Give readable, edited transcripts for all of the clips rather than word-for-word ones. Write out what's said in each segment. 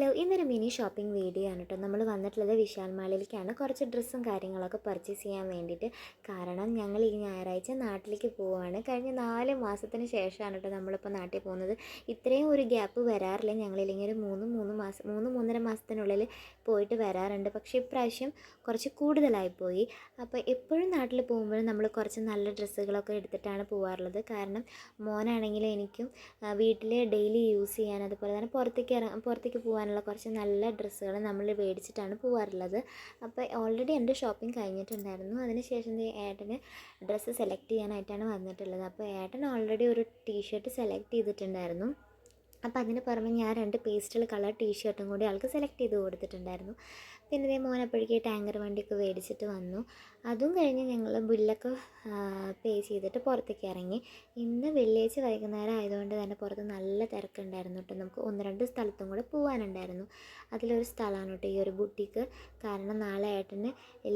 Hello, ഇന്നൊരു mini shopping video ആണ് കേട്ടോ. നമ്മൾ വന്നിട്ടുള്ളത് വിശാൽ മാളിലേക്കാണ്. കുറച്ച് ഡ്രസ്സും കാര്യങ്ങളൊക്കെ പർച്ചേസ് ചെയ്യാൻ വേണ്ടിയിട്ട്. കാരണം ഞങ്ങൾ ഈ ഞായറാഴ്ച നാട്ടിലേക്ക് പോവുകയാണ്. കഴിഞ്ഞ 4 മാസത്തിന് ശേഷമാണ് കേട്ടോ നമ്മളിപ്പോൾ നാട്ടിൽ പോകുന്നത്. ഇത്രയും ഒരു ഗ്യാപ്പ് വരാറില്ല. ഞങ്ങളില്ലെങ്കിൽ ഒരു 3-3.5 മാസത്തിനുള്ളിൽ പോയിട്ട് വരാറുണ്ട്. പക്ഷേ ഇപ്രാവശ്യം കുറച്ച് കൂടുതലായിപ്പോയി. അപ്പോൾ എപ്പോഴും നാട്ടിൽ പോകുമ്പോഴും നമ്മൾ കുറച്ച് നല്ല ഡ്രസ്സുകളൊക്കെ എടുത്തിട്ടാണ് പോകാറുള്ളത്. കാരണം മോനാണെങ്കിലും എനിക്കും വീട്ടിൽ ഡെയിലി യൂസ് ചെയ്യാൻ, അതുപോലെ തന്നെ പുറത്തേക്ക് പോകാനുള്ള കുറച്ച് നല്ല ഡ്രസ്സുകൾ നമ്മൾ മേടിച്ചിട്ടാണ് പോകാറുള്ളത്. അപ്പോൾ ഓൾറെഡി എൻ്റെ ഷോപ്പിംഗ് കഴിഞ്ഞിട്ടുണ്ടായിരുന്നു. അതിനുശേഷം ഏട്ടന് ഡ്രസ്സ് സെലക്ട് ചെയ്യാനായിട്ടാണ് വന്നിട്ടുള്ളത്. അപ്പോൾ ഏട്ടൻ ഓൾറെഡി ഒരു ടീഷർട്ട് സെലക്ട് ചെയ്തിട്ടുണ്ടായിരുന്നു. അപ്പോൾ അതിന് പുറമെ ഞാൻ 2 പേസ്റ്റൽ കളർ ടീഷർട്ടും കൂടി ആൾക്ക് സെലക്ട് ചെയ്ത് കൊടുത്തിട്ടുണ്ടായിരുന്നു. പിന്നെ ഇതേ മോനപ്പോഴേക്ക് ടാങ്കർ വണ്ടിയൊക്കെ മേടിച്ചിട്ട് വന്നു. അതും കഴിഞ്ഞ് ഞങ്ങൾ ബില്ലൊക്കെ പേ ചെയ്തിട്ട് പുറത്തേക്ക് ഇറങ്ങി. ഇന്ന് വെള്ളിയാഴ്ച വൈകുന്നേരം ആയതുകൊണ്ട് തന്നെ പുറത്ത് നല്ല തിരക്കുണ്ടായിരുന്നു കേട്ടോ. നമുക്ക് 1-2 സ്ഥലത്തും കൂടെ പോകാനുണ്ടായിരുന്നു. അതിലൊരു സ്ഥലമാണ് കേട്ടോ ഈ ഒരു ബുട്ടീക്ക്. കാരണം നാളെ ഏട്ടന്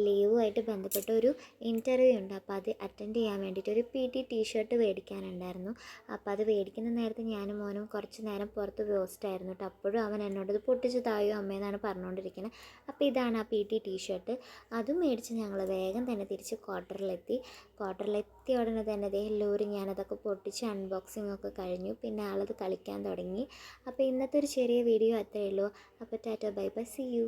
ലീവുമായിട്ട് ബന്ധപ്പെട്ട ഒരു ഇൻ്റർവ്യൂ ഉണ്ട്. അപ്പോൾ അത് അറ്റൻഡ് ചെയ്യാൻ വേണ്ടിയിട്ട് ഒരു PT ടീഷർട്ട് മേടിക്കാനുണ്ടായിരുന്നു. അപ്പോൾ അത് മേടിക്കുന്ന നേരത്തെ ഞാനും മോനും കുറച്ച് നേരം പുറത്ത് വേസ്റ്റായിരുന്നു കേട്ടോ. അപ്പോഴും അവൻ എന്നോട് ഇത് പൊട്ടിച്ച് തായോ അമ്മയെന്നാണ് പറഞ്ഞുകൊണ്ടിരിക്കുന്നത്. അപ്പോൾ ഇതാണ് ആ PT ടീഷർട്ട്. അതും മേടിച്ച് ഞങ്ങൾ വേഗം തന്നെ തിരിച്ച് ക്വാർട്ടറിലെത്തിയ ഉടനെ തന്നെ എല്ലാവരും ഞാനതൊക്കെ പൊട്ടിച്ച് അൺബോക്സിംഗ് ഒക്കെ കഴിഞ്ഞു. പിന്നെ ആളത് കളിക്കാൻ തുടങ്ങി. അപ്പോൾ ഇന്നത്തെ ഒരു ചെറിയ വീഡിയോ അത്രയേ ഉള്ളൂ. അപ്പോൾ tata, bye bye, see U.